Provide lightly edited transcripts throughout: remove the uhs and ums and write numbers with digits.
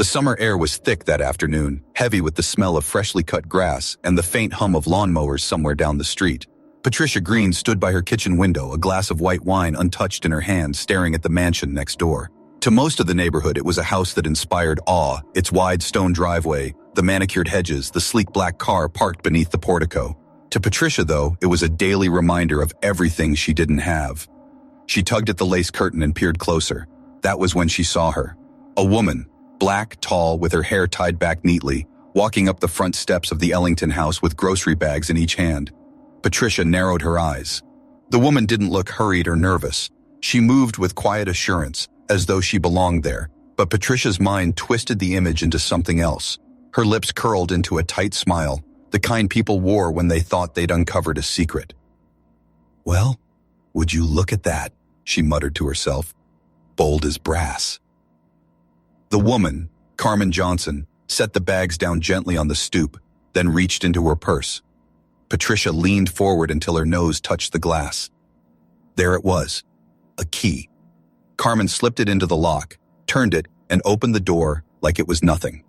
The summer air was thick that afternoon, heavy with the smell of freshly cut grass and the faint hum of lawnmowers somewhere down the street. Patricia Green stood by her kitchen window, a glass of white wine untouched in her hand, staring at the mansion next door. To most of the neighborhood, it was a house that inspired awe, its wide stone driveway, the manicured hedges, the sleek black car parked beneath the portico. To Patricia, though, it was a daily reminder of everything she didn't have. She tugged at the lace curtain and peered closer. That was when she saw her. A woman, black, tall, with her hair tied back neatly, walking up the front steps of the Ellington house with grocery bags in each hand. Patricia narrowed her eyes. The woman didn't look hurried or nervous. She moved with quiet assurance, as though she belonged there. But Patricia's mind twisted the image into something else. Her lips curled into a tight smile, the kind people wore when they thought they'd uncovered a secret. "Well, would you look at that?" she muttered to herself. "Bold as brass." The woman, Carmen Johnson, set the bags down gently on the stoop, then reached into her purse. Patricia leaned forward until her nose touched the glass. There it was, a key. Carmen slipped it into the lock, turned it, and opened the door like it was nothing.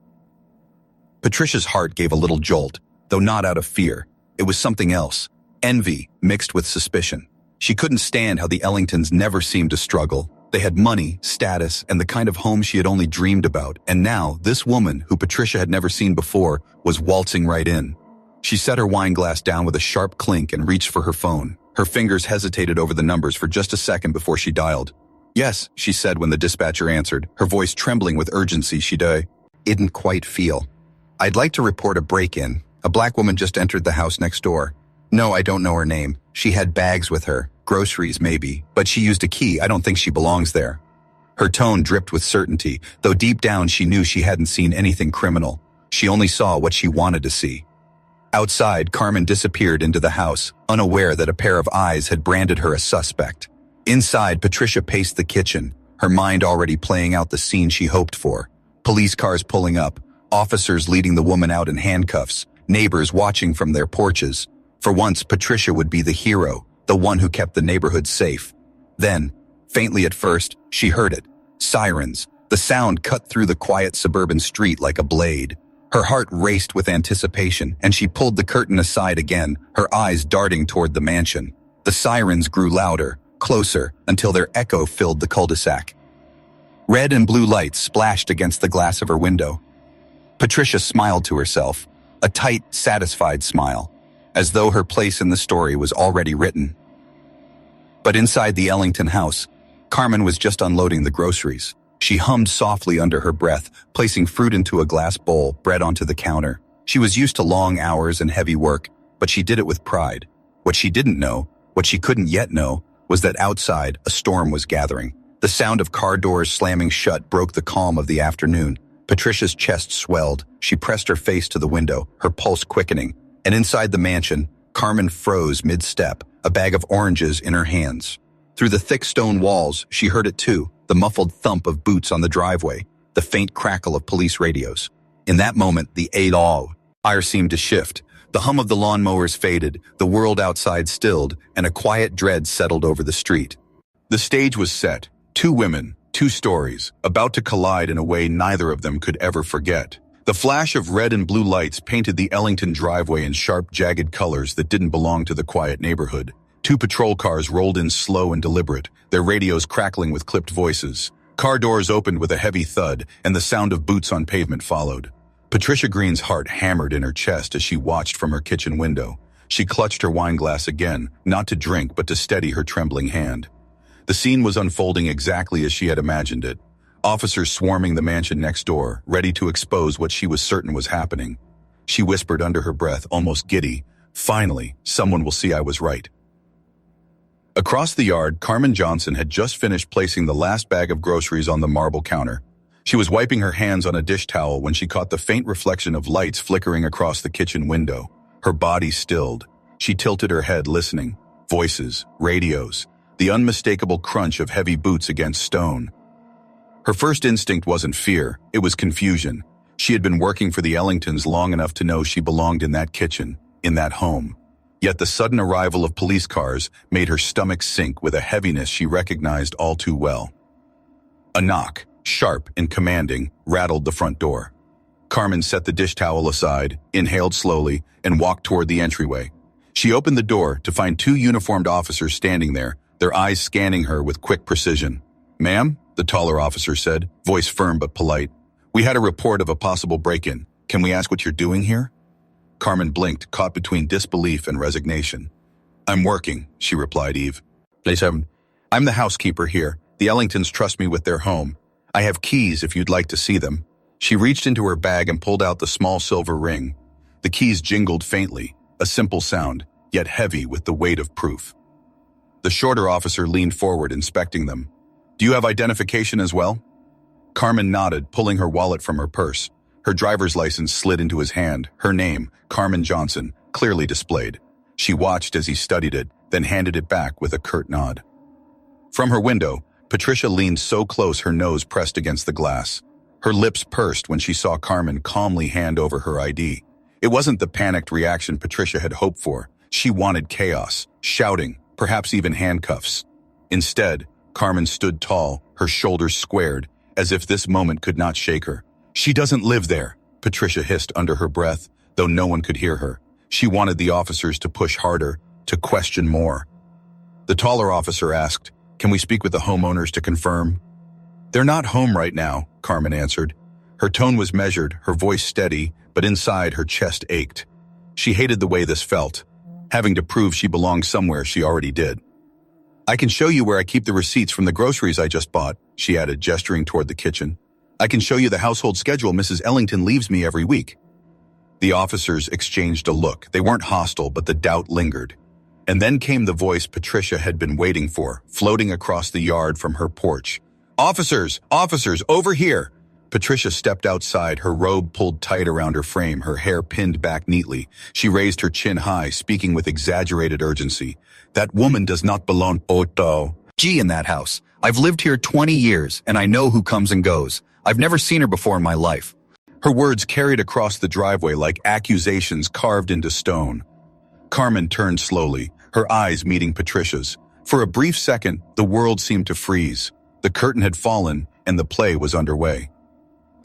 Patricia's heart gave a little jolt, though not out of fear. It was something else, envy mixed with suspicion. She couldn't stand how the Ellingtons never seemed to struggle. They had money, status, and the kind of home she had only dreamed about, and now this woman, who Patricia had never seen before, was waltzing right in. She set her wine glass down with a sharp clink and reached for her phone. Her fingers hesitated over the numbers for just a second before she dialed. "Yes," she said when the dispatcher answered, her voice trembling with urgency. She didn't quite feel. "I'd like to report a break-in. A black woman just entered the house next door. No, I don't know her name. She had bags with her. Groceries, maybe. But she used a key. I don't think she belongs there." Her tone dripped with certainty, though deep down she knew she hadn't seen anything criminal. She only saw what she wanted to see. Outside, Carmen disappeared into the house, unaware that a pair of eyes had branded her a suspect. Inside, Patricia paced the kitchen, her mind already playing out the scene she hoped for. Police cars pulling up, officers leading the woman out in handcuffs, neighbors watching from their porches. For once, Patricia would be the hero, the one who kept the neighborhood safe. Then, faintly at first, she heard it. Sirens. The sound cut through the quiet suburban street like a blade. Her heart raced with anticipation, and she pulled the curtain aside again, her eyes darting toward the mansion. The sirens grew louder, closer, until their echo filled the cul-de-sac. Red and blue lights splashed against the glass of her window. Patricia smiled to herself, a tight, satisfied smile, as though her place in the story was already written. But inside the Ellington house, Carmen was just unloading the groceries. She hummed softly under her breath, placing fruit into a glass bowl, bread onto the counter. She was used to long hours and heavy work, but she did it with pride. What she didn't know, what she couldn't yet know, was that outside, a storm was gathering. The sound of car doors slamming shut broke the calm of the afternoon. Patricia's chest swelled. She pressed her face to the window, her pulse quickening. And inside the mansion, Carmen froze mid-step, a bag of oranges in her hands. Through the thick stone walls, she heard it too, the muffled thump of boots on the driveway, the faint crackle of police radios. In that moment, the air seemed to shift. The hum of the lawnmowers faded, the world outside stilled, and a quiet dread settled over the street. The stage was set. Two women, two stories, about to collide in a way neither of them could ever forget. The flash of red and blue lights painted the Ellington driveway in sharp, jagged colors that didn't belong to the quiet neighborhood. Two patrol cars rolled in slow and deliberate, their radios crackling with clipped voices. Car doors opened with a heavy thud, and the sound of boots on pavement followed. Patricia Green's heart hammered in her chest as she watched from her kitchen window. She clutched her wine glass again, not to drink but to steady her trembling hand. The scene was unfolding exactly as she had imagined it. Officers swarming the mansion next door, ready to expose what she was certain was happening. She whispered under her breath, almost giddy, "Finally, someone will see I was right." Across the yard, Carmen Johnson had just finished placing the last bag of groceries on the marble counter. She was wiping her hands on a dish towel when she caught the faint reflection of lights flickering across the kitchen window. Her body stilled. She tilted her head, listening. Voices, radios, the unmistakable crunch of heavy boots against stone. Her first instinct wasn't fear, it was confusion. She had been working for the Ellingtons long enough to know she belonged in that kitchen, in that home. Yet the sudden arrival of police cars made her stomach sink with a heaviness she recognized all too well. A knock. sharp and commanding, rattled the front door. Carmen set the dish towel aside, inhaled slowly, and walked toward the entryway. She opened the door to find two uniformed officers standing there, their eyes scanning her with quick precision. "Ma'am," the taller officer said, voice firm but polite. "We had a report of a possible break-in. Can we ask what you're doing here?" Carmen blinked, caught between disbelief and resignation. "I'm working," she replied, Eve. "I'm the housekeeper here. The Ellingtons trust me with their home. I have keys if you'd like to see them." She reached into her bag and pulled out the small silver ring. The keys jingled faintly, a simple sound, yet heavy with the weight of proof. The shorter officer leaned forward, inspecting them. "Do you have identification as well?" Carmen nodded, pulling her wallet from her purse. Her driver's license slid into his hand, her name, Carmen Johnson, clearly displayed. She watched as he studied it, then handed it back with a curt nod. From her window, Patricia leaned so close her nose pressed against the glass. Her lips pursed when she saw Carmen calmly hand over her ID. It wasn't the panicked reaction Patricia had hoped for. She wanted chaos, shouting, perhaps even handcuffs. Instead, Carmen stood tall, her shoulders squared, as if this moment could not shake her. "She doesn't live there," Patricia hissed under her breath, though no one could hear her. She wanted the officers to push harder, to question more. The taller officer asked, "Can we speak with the homeowners to confirm?" "They're not home right now," Carmen answered. Her tone was measured, her voice steady, but inside her chest ached. She hated the way this felt, having to prove she belonged somewhere she already did. "I can show you where I keep the receipts from the groceries I just bought," she added, gesturing toward the kitchen. "I can show you the household schedule Mrs. Ellington leaves me every week." The officers exchanged a look. They weren't hostile, but the doubt lingered. And then came the voice Patricia had been waiting for, floating across the yard from her porch. "Officers! Officers! Over here!" Patricia stepped outside, her robe pulled tight around her frame, her hair pinned back neatly. She raised her chin high, speaking with exaggerated urgency. "That woman does not belong in that house. I've lived here 20 years, and I know who comes and goes. I've never seen her before in my life." Her words carried across the driveway like accusations carved into stone. Carmen turned slowly, her eyes meeting Patricia's. For a brief second, the world seemed to freeze. The curtain had fallen, and the play was underway.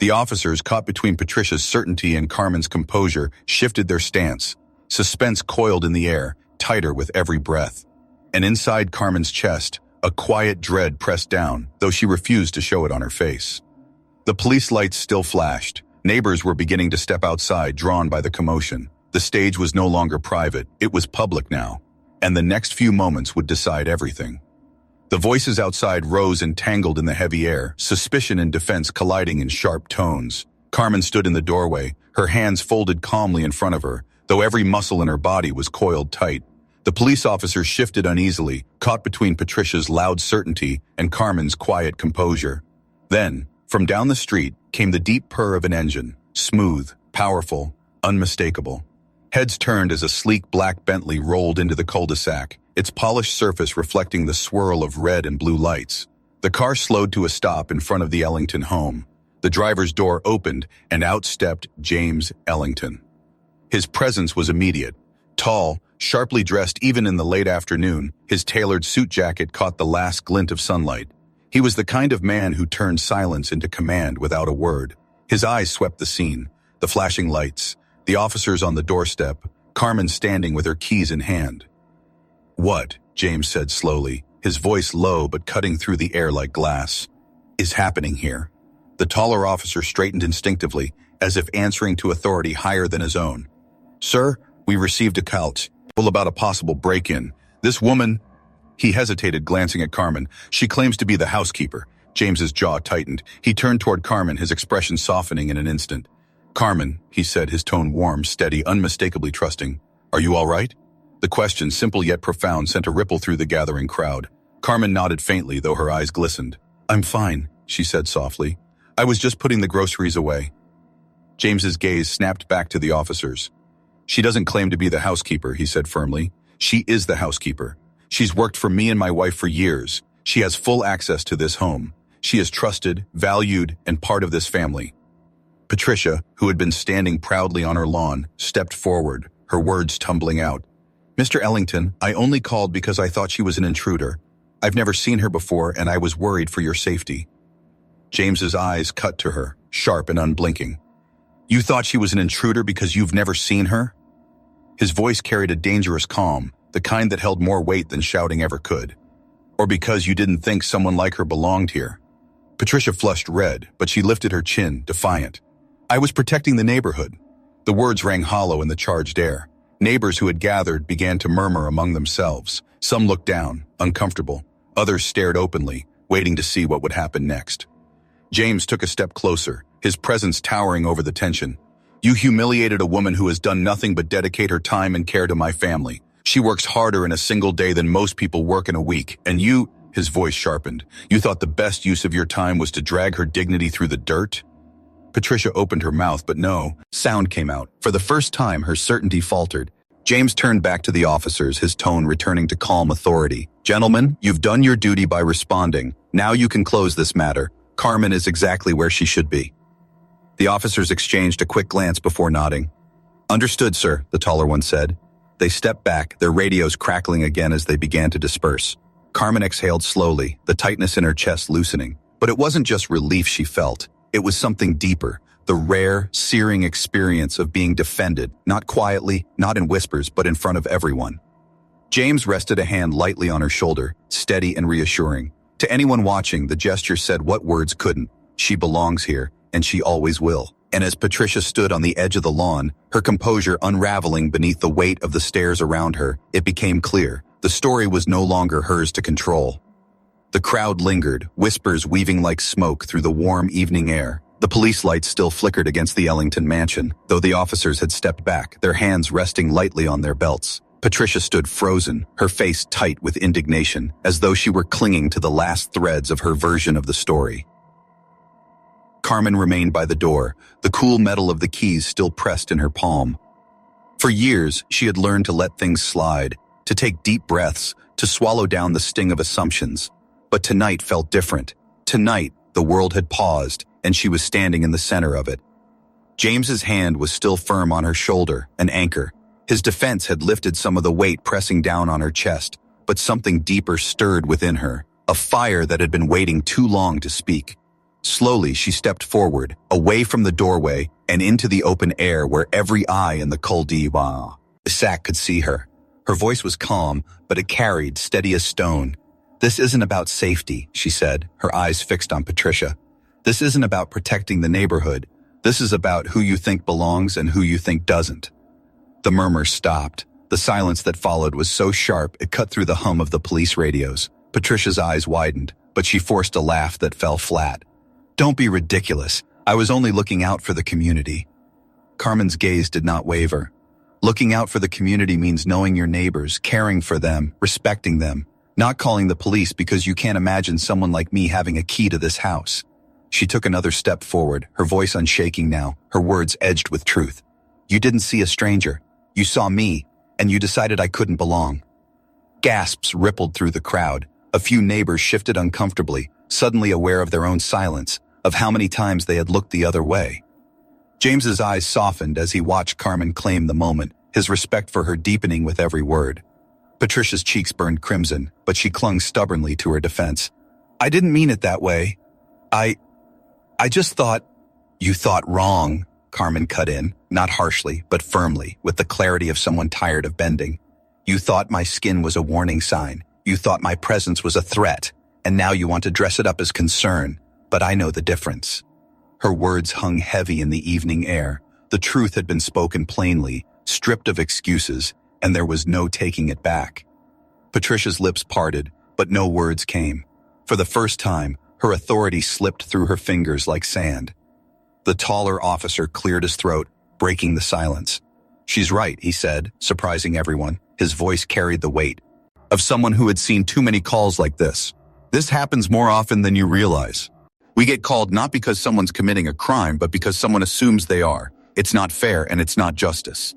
The officers, caught between Patricia's certainty and Carmen's composure, shifted their stance. Suspense coiled in the air, tighter with every breath. And inside Carmen's chest, a quiet dread pressed down, though she refused to show it on her face. The police lights still flashed. Neighbors were beginning to step outside, drawn by the commotion. The stage was no longer private, it was public now. And the next few moments would decide everything. The voices outside rose and tangled in the heavy air, suspicion and defense colliding in sharp tones. Carmen stood in the doorway, her hands folded calmly in front of her, though every muscle in her body was coiled tight. The police officers shifted uneasily, caught between Patricia's loud certainty and Carmen's quiet composure. Then, from down the street, came the deep purr of an engine, smooth, powerful, unmistakable. Heads turned as a sleek black Bentley rolled into the cul-de-sac, its polished surface reflecting the swirl of red and blue lights. The car slowed to a stop in front of the Ellington home. The driver's door opened, and out stepped James Ellington. His presence was immediate. Tall, sharply dressed even in the late afternoon, his tailored suit jacket caught the last glint of sunlight. He was the kind of man who turned silence into command without a word. His eyes swept the scene, the flashing lights, the officers on the doorstep, Carmen standing with her keys in hand. "What?" James said slowly, his voice low but cutting through the air like glass. "Is happening here?" The taller officer straightened instinctively, as if answering to authority higher than his own. "Sir, we received a call about a possible break-in. This woman—" He hesitated, glancing at Carmen. "She claims to be the housekeeper." James's jaw tightened. He turned toward Carmen, his expression softening in an instant. "Carmen," he said, his tone warm, steady, unmistakably trusting. "Are you all right?" The question, simple yet profound, sent a ripple through the gathering crowd. Carmen nodded faintly, though her eyes glistened. "I'm fine," she said softly. "I was just putting the groceries away." James's gaze snapped back to the officers. "She doesn't claim to be the housekeeper," he said firmly. "She is the housekeeper. She's worked for me and my wife for years. She has full access to this home. She is trusted, valued, and part of this family." Patricia, who had been standing proudly on her lawn, stepped forward, her words tumbling out. "Mr. Ellington, I only called because I thought she was an intruder. I've never seen her before, and I was worried for your safety." James's eyes cut to her, sharp and unblinking. You thought she was an intruder because you've never seen her? His voice carried a dangerous calm, the kind that held more weight than shouting ever could. Or because you didn't think someone like her belonged here? Patricia flushed red, but she lifted her chin, defiant. I was protecting the neighborhood. The words rang hollow in the charged air. Neighbors who had gathered began to murmur among themselves. Some looked down, uncomfortable. Others stared openly, waiting to see what would happen next. James took a step closer, his presence towering over the tension. You humiliated a woman who has done nothing but dedicate her time and care to my family. She works harder in a single day than most people work in a week, and you, his voice sharpened, you thought the best use of your time was to drag her dignity through the dirt? Patricia opened her mouth, but no sound came out. For the first time, her certainty faltered. James turned back to the officers, his tone returning to calm authority. Gentlemen, you've done your duty by responding. Now you can close this matter. Carmen is exactly where she should be. The officers exchanged a quick glance before nodding. Understood, sir, the taller one said. They stepped back, their radios crackling again as they began to disperse. Carmen exhaled slowly, the tightness in her chest loosening. But it wasn't just relief she felt. It was something deeper, the rare, searing experience of being defended, not quietly, not in whispers, but in front of everyone. James rested a hand lightly on her shoulder, steady and reassuring. To anyone watching, the gesture said what words couldn't. She belongs here, and she always will. And as Patricia stood on the edge of the lawn, her composure unraveling beneath the weight of the stairs around her, it became clear. The story was no longer hers to control. The crowd lingered, whispers weaving like smoke through the warm evening air. The police lights still flickered against the Ellington mansion, though the officers had stepped back, their hands resting lightly on their belts. Patricia stood frozen, her face tight with indignation, as though she were clinging to the last threads of her version of the story. Carmen remained by the door, the cool metal of the keys still pressed in her palm. For years, she had learned to let things slide, to take deep breaths, to swallow down the sting of assumptions. But tonight felt different. Tonight, the world had paused, and she was standing in the center of it. James's hand was still firm on her shoulder, an anchor. His defense had lifted some of the weight pressing down on her chest, but something deeper stirred within her, a fire that had been waiting too long to speak. Slowly, she stepped forward, away from the doorway, and into the open air where every eye in the Col d'Ivoire could see her. Her voice was calm, but it carried, steady as stone. This isn't about safety, she said, her eyes fixed on Patricia. This isn't about protecting the neighborhood. This is about who you think belongs and who you think doesn't. The murmurs stopped. The silence that followed was so sharp it cut through the hum of the police radios. Patricia's eyes widened, but she forced a laugh that fell flat. Don't be ridiculous. I was only looking out for the community. Carmen's gaze did not waver. Looking out for the community means knowing your neighbors, caring for them, respecting them, not calling the police because you can't imagine someone like me having a key to this house. She took another step forward, her voice unshaking now, her words edged with truth. You didn't see a stranger. You saw me, and you decided I couldn't belong. Gasps rippled through the crowd. A few neighbors shifted uncomfortably, suddenly aware of their own silence, of how many times they had looked the other way. James's eyes softened as he watched Carmen claim the moment, his respect for her deepening with every word. Patricia's cheeks burned crimson, but she clung stubbornly to her defense. I didn't mean it that way. I just thought... You thought wrong, Carmen cut in, not harshly, but firmly, with the clarity of someone tired of bending. You thought my skin was a warning sign. You thought my presence was a threat, and now you want to dress it up as concern. But I know the difference. Her words hung heavy in the evening air. The truth had been spoken plainly, stripped of excuses, and there was no taking it back. Patricia's lips parted, but no words came. For the first time, her authority slipped through her fingers like sand. The taller officer cleared his throat, breaking the silence. She's right, he said, surprising everyone. His voice carried the weight of someone who had seen too many calls like this. This happens more often than you realize. We get called not because someone's committing a crime, but because someone assumes they are. It's not fair and it's not justice.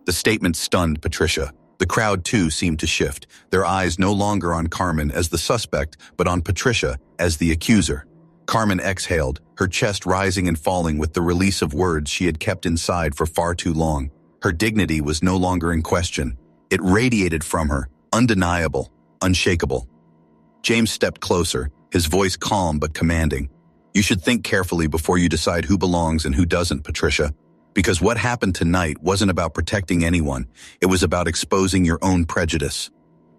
The statement stunned Patricia. The crowd, too, seemed to shift, their eyes no longer on Carmen as the suspect, but on Patricia as the accuser. Carmen exhaled, her chest rising and falling with the release of words she had kept inside for far too long. Her dignity was no longer in question. It radiated from her, undeniable, unshakable. James stepped closer, his voice calm but commanding. You should think carefully before you decide who belongs and who doesn't, Patricia. Because what happened tonight wasn't about protecting anyone. It was about exposing your own prejudice.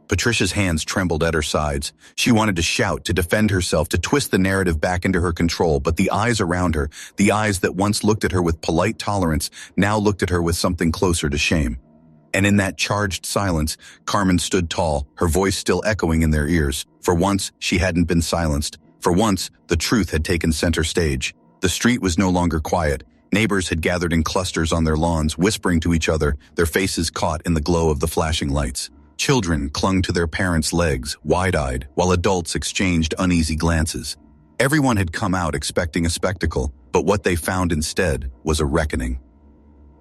Patricia's hands trembled at her sides. She wanted to shout, to defend herself, to twist the narrative back into her control, but the eyes around her, the eyes that once looked at her with polite tolerance, now looked at her with something closer to shame. And in that charged silence, Carmen stood tall, her voice still echoing in their ears. For once, she hadn't been silenced. For once, the truth had taken center stage. The street was no longer quiet. Neighbors had gathered in clusters on their lawns, whispering to each other, their faces caught in the glow of the flashing lights. Children clung to their parents' legs, wide-eyed, while adults exchanged uneasy glances. Everyone had come out expecting a spectacle, but what they found instead was a reckoning.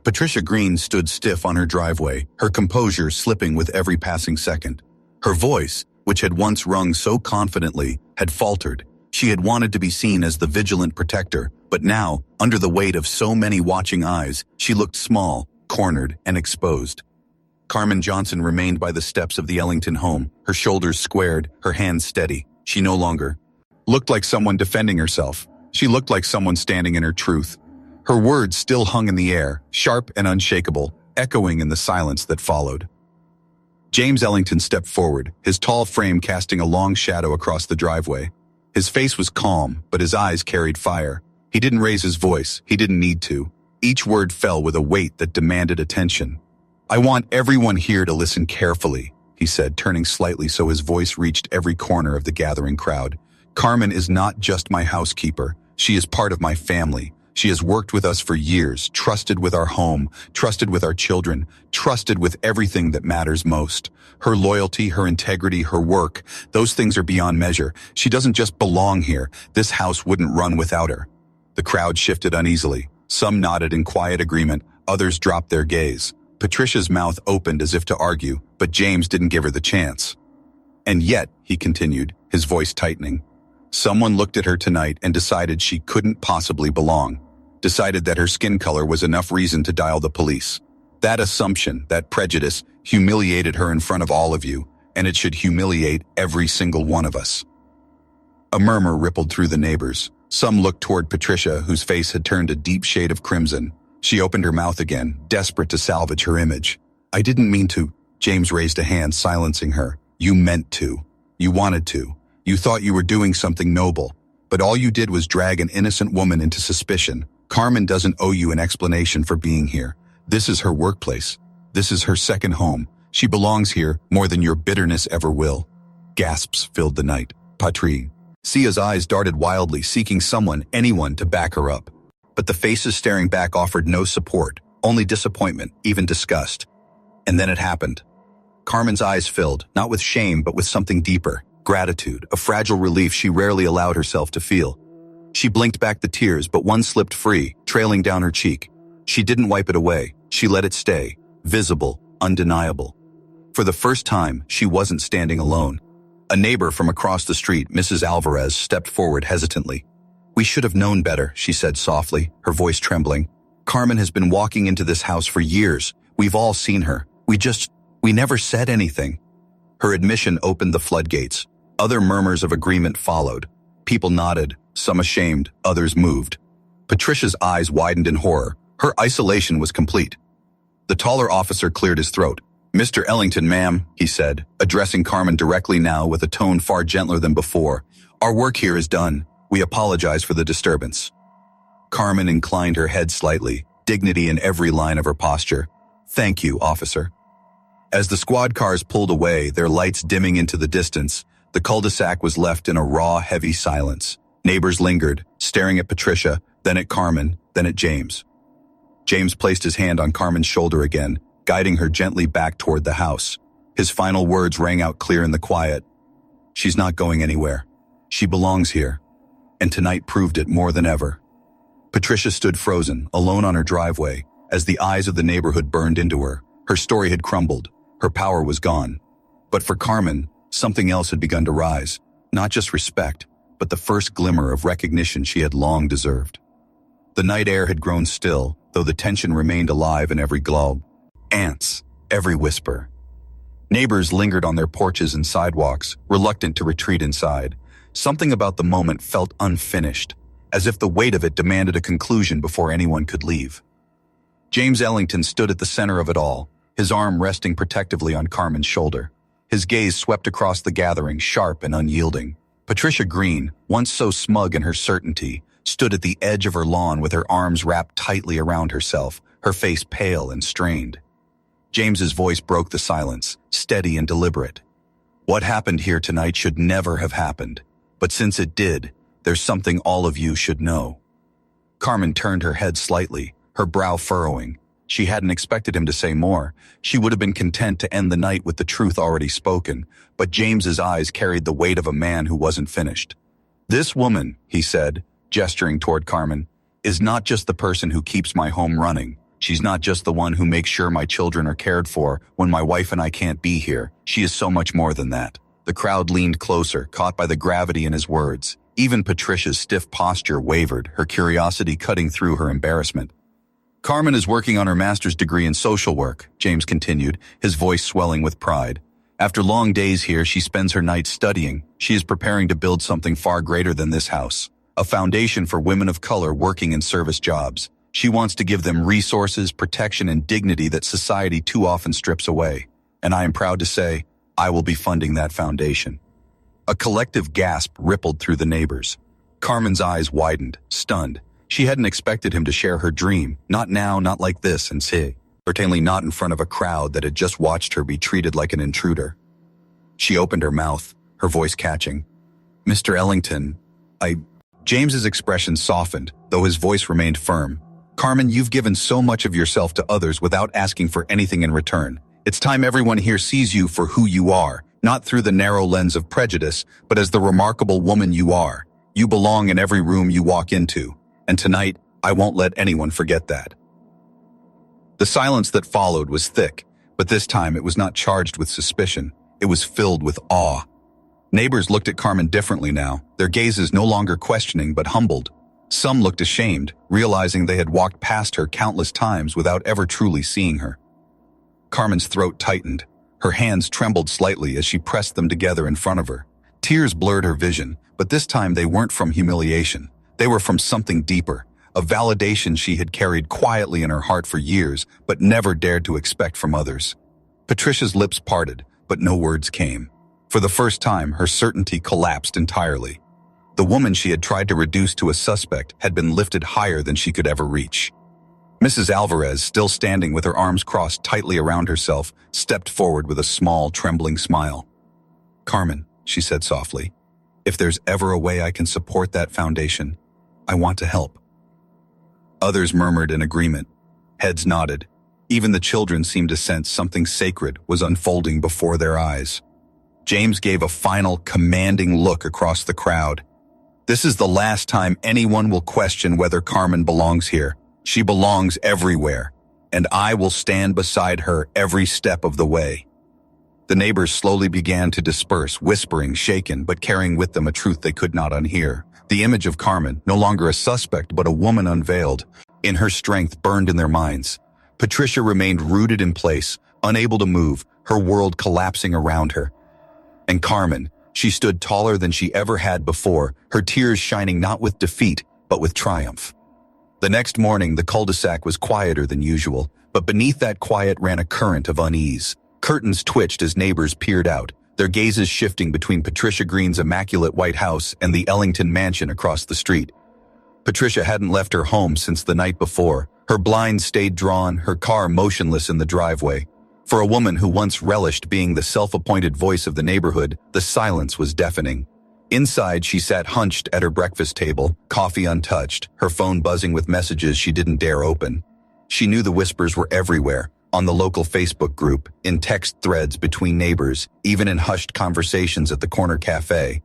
Patricia Green stood stiff on her driveway, her composure slipping with every passing second. Her voice, which had once rung so confidently, had faltered. She had wanted to be seen as the vigilant protector, but now, under the weight of so many watching eyes, she looked small, cornered, and exposed. Carmen Johnson remained by the steps of the Ellington home, her shoulders squared, her hands steady. She no longer looked like someone defending herself. She looked like someone standing in her truth. Her words still hung in the air, sharp and unshakable, echoing in the silence that followed. James Ellington stepped forward, his tall frame casting a long shadow across the driveway. His face was calm, but his eyes carried fire. He didn't raise his voice. He didn't need to. Each word fell with a weight that demanded attention. "I want everyone here to listen carefully," he said, turning slightly so his voice reached every corner of the gathering crowd. "Carmen is not just my housekeeper. She is part of my family. She has worked with us for years, trusted with our home, trusted with our children, trusted with everything that matters most. Her loyalty, her integrity, her work, those things are beyond measure. She doesn't just belong here. This house wouldn't run without her." The crowd shifted uneasily. Some nodded in quiet agreement, others dropped their gaze. Patricia's mouth opened as if to argue, but James didn't give her the chance. "And yet," he continued, his voice tightening, "someone looked at her tonight and decided she couldn't possibly belong. Decided that her skin color was enough reason to dial the police. That assumption, that prejudice, humiliated her in front of all of you, and it should humiliate every single one of us." A murmur rippled through the neighbors. Some looked toward Patricia, whose face had turned a deep shade of crimson. She opened her mouth again, desperate to salvage her image. "I didn't mean to." James raised a hand, silencing her. "You meant to. You wanted to. You thought you were doing something noble. But all you did was drag an innocent woman into suspicion. Carmen doesn't owe you an explanation for being here. This is her workplace. This is her second home. She belongs here more than your bitterness ever will." Gasps filled the night. "Patrie." Sia's eyes darted wildly, seeking someone, anyone, to back her up. But the faces staring back offered no support, only disappointment, even disgust. And then it happened. Carmen's eyes filled, not with shame but with something deeper, gratitude, a fragile relief she rarely allowed herself to feel. She blinked back the tears, but one slipped free, trailing down her cheek. She didn't wipe it away. She let it stay, visible, undeniable. For the first time, she wasn't standing alone. A neighbor from across the street, Mrs. Alvarez, stepped forward hesitantly. "We should have known better," she said softly, her voice trembling. "Carmen has been walking into this house for years. We've all seen her. We never said anything." Her admission opened the floodgates. Other murmurs of agreement followed. People nodded, some ashamed, others moved. Patricia's eyes widened in horror. Her isolation was complete. The taller officer cleared his throat. "Mr. Ellington, ma'am," he said, addressing Carmen directly now with a tone far gentler than before. "Our work here is done. We apologize for the disturbance." Carmen inclined her head slightly, dignity in every line of her posture. "Thank you, officer." As the squad cars pulled away, their lights dimming into the distance, the cul-de-sac was left in a raw, heavy silence. Neighbors lingered, staring at Patricia, then at Carmen, then at James. James placed his hand on Carmen's shoulder again, guiding her gently back toward the house. His final words rang out clear in the quiet. "She's not going anywhere. She belongs here." And tonight proved it more than ever. Patricia stood frozen, alone on her driveway, as the eyes of the neighborhood burned into her. Her story had crumbled. Her power was gone. But for Carmen, something else had begun to rise. Not just respect, but the first glimmer of recognition she had long deserved. The night air had grown still, though the tension remained alive in every globe. Ants, every whisper. Neighbors lingered on their porches and sidewalks, reluctant to retreat inside. Something about the moment felt unfinished. as if the weight of it demanded a conclusion before anyone could leave. James Ellington stood at the center of it all, his arm resting protectively on Carmen's shoulder. His gaze swept across the gathering, sharp and unyielding. Patricia Green, once so smug in her certainty, stood at the edge of her lawn with her arms wrapped tightly around herself, her face pale and strained. James's voice broke the silence, steady and deliberate. What happened here tonight should never have happened, but since it did, there's something all of you should know. Carmen turned her head slightly, her brow furrowing. She hadn't expected him to say more. She would have been content to end the night with the truth already spoken, but James's eyes carried the weight of a man who wasn't finished. This woman, he said, gesturing toward Carmen, is not just the person who keeps my home running. She's not just the one who makes sure my children are cared for when my wife and I can't be here. She is so much more than that. The crowd leaned closer, caught by the gravity in his words. Even Patricia's stiff posture wavered, her curiosity cutting through her embarrassment. Carmen is working on her master's degree in social work, James continued, his voice swelling with pride. After long days here, she spends her nights studying. She is preparing to build something far greater than this house. A foundation for women of color working in service jobs. She wants to give them resources, protection, and dignity that society too often strips away. And I am proud to say, I will be funding that foundation. A collective gasp rippled through the neighbors. Carmen's eyes widened, stunned. She hadn't expected him to share her dream, not now, not like this, and certainly not in front of a crowd that had just watched her be treated like an intruder. She opened her mouth, her voice catching. Mr. Ellington, James's expression softened, though his voice remained firm. Carmen, you've given so much of yourself to others without asking for anything in return. It's time everyone here sees you for who you are, not through the narrow lens of prejudice, but as the remarkable woman you are. You belong in every room you walk into. And tonight, I won't let anyone forget that. The silence that followed was thick, but this time it was not charged with suspicion. It was filled with awe. Neighbors looked at Carmen differently now, their gazes no longer questioning but humbled. Some looked ashamed, realizing they had walked past her countless times without ever truly seeing her. Carmen's throat tightened. Her hands trembled slightly as she pressed them together in front of her. Tears blurred her vision, but this time they weren't from humiliation. They were from something deeper, a validation she had carried quietly in her heart for years, but never dared to expect from others. Patricia's lips parted, but no words came. For the first time, her certainty collapsed entirely. The woman she had tried to reduce to a suspect had been lifted higher than she could ever reach. Mrs. Alvarez, still standing with her arms crossed tightly around herself, stepped forward with a small, trembling smile. Carmen, she said softly, if there's ever a way I can support that foundation, I want to help. Others murmured in agreement. Heads nodded. Even the children seemed to sense something sacred was unfolding before their eyes. James gave a final, commanding look across the crowd. This is the last time anyone will question whether Carmen belongs here. She belongs everywhere, and I will stand beside her every step of the way. The neighbors slowly began to disperse, whispering, shaken, but carrying with them a truth they could not unhear. The image of Carmen, no longer a suspect but a woman unveiled, in her strength burned in their minds. Patricia remained rooted in place, unable to move, her world collapsing around her. And Carmen, she stood taller than she ever had before, her tears shining not with defeat, but with triumph. The next morning, the cul-de-sac was quieter than usual, but beneath that quiet ran a current of unease. Curtains twitched as neighbors peered out, their gazes shifting between Patricia Green's immaculate white house and the Ellington mansion across the street. Patricia hadn't left her home since the night before. Her blinds stayed drawn, her car motionless in the driveway. For a woman who once relished being the self-appointed voice of the neighborhood, the silence was deafening. Inside, she sat hunched at her breakfast table, coffee untouched, her phone buzzing with messages she didn't dare open. She knew the whispers were everywhere, on the local Facebook group, in text threads between neighbors, even in hushed conversations at the corner cafe.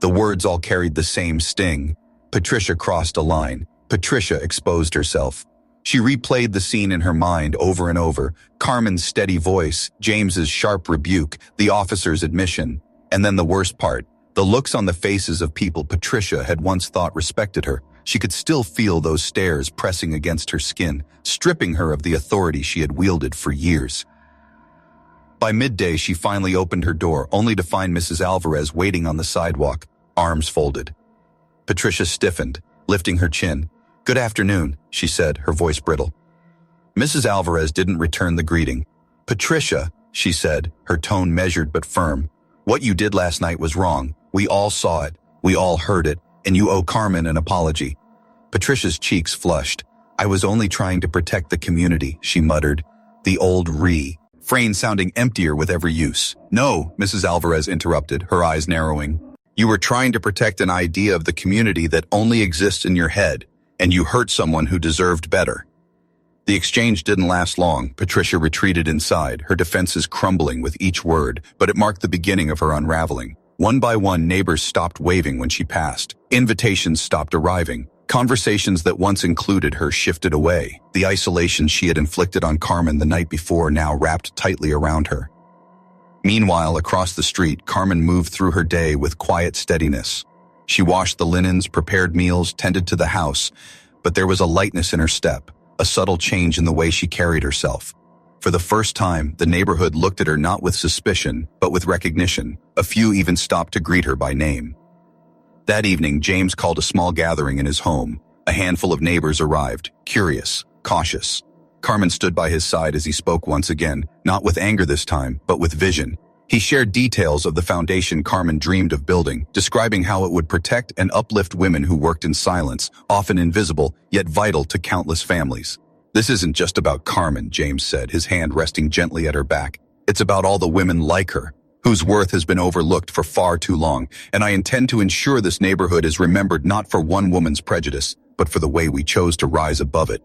The words all carried the same sting. Patricia crossed a line. Patricia exposed herself. She replayed the scene in her mind over and over, Carmen's steady voice, James's sharp rebuke, the officer's admission, and then the worst part, the looks on the faces of people Patricia had once thought respected her. She could still feel those stares pressing against her skin, stripping her of the authority she had wielded for years. By midday, she finally opened her door, only to find Mrs. Alvarez waiting on the sidewalk, arms folded. Patricia stiffened, lifting her chin. "Good afternoon," she said, her voice brittle. Mrs. Alvarez didn't return the greeting. "Patricia," she said, her tone measured but firm, "what you did last night was wrong. We all saw it. We all heard it. And you owe Carmen an apology." Patricia's cheeks flushed. "I was only trying to protect the community," she muttered. The old refrain sounding emptier with every use. "No," Mrs. Alvarez interrupted, her eyes narrowing. "You were trying to protect an idea of the community that only exists in your head, and you hurt someone who deserved better." The exchange didn't last long. Patricia retreated inside, her defenses crumbling with each word, but it marked the beginning of her unraveling. One by one, neighbors stopped waving when she passed. Invitations stopped arriving. Conversations that once included her shifted away. The isolation she had inflicted on Carmen the night before now wrapped tightly around her. Meanwhile, across the street, Carmen moved through her day with quiet steadiness. She washed the linens, prepared meals, tended to the house, but there was a lightness in her step, a subtle change in the way she carried herself. For the first time, the neighborhood looked at her not with suspicion, but with recognition. A few even stopped to greet her by name. That evening, James called a small gathering in his home. A handful of neighbors arrived, curious, cautious. Carmen stood by his side as he spoke once again, not with anger this time, but with vision. He shared details of the foundation Carmen dreamed of building, describing how it would protect and uplift women who worked in silence, often invisible, yet vital to countless families. "This isn't just about Carmen," James said, his hand resting gently at her back. "It's about all the women like her, whose worth has been overlooked for far too long, and I intend to ensure this neighborhood is remembered not for one woman's prejudice, but for the way we chose to rise above it."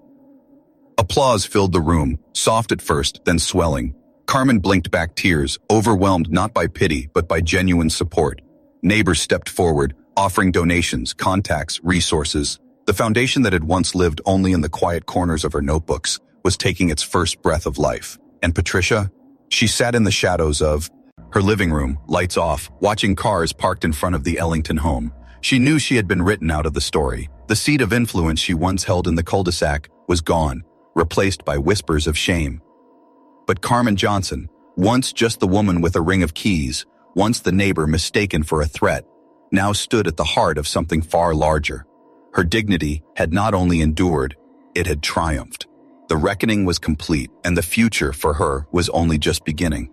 Applause filled the room, soft at first, then swelling. Carmen blinked back tears, overwhelmed not by pity, but by genuine support. Neighbors stepped forward, offering donations, contacts, resources. The foundation that had once lived only in the quiet corners of her notebooks was taking its first breath of life. And Patricia? She sat in the shadows of her living room, lights off, watching cars parked in front of the Ellington home. She knew she had been written out of the story. The seat of influence she once held in the cul-de-sac was gone, replaced by whispers of shame. But Carmen Johnson, once just the woman with a ring of keys, once the neighbor mistaken for a threat, now stood at the heart of something far larger. Her dignity had not only endured, it had triumphed. The reckoning was complete, and the future for her was only just beginning.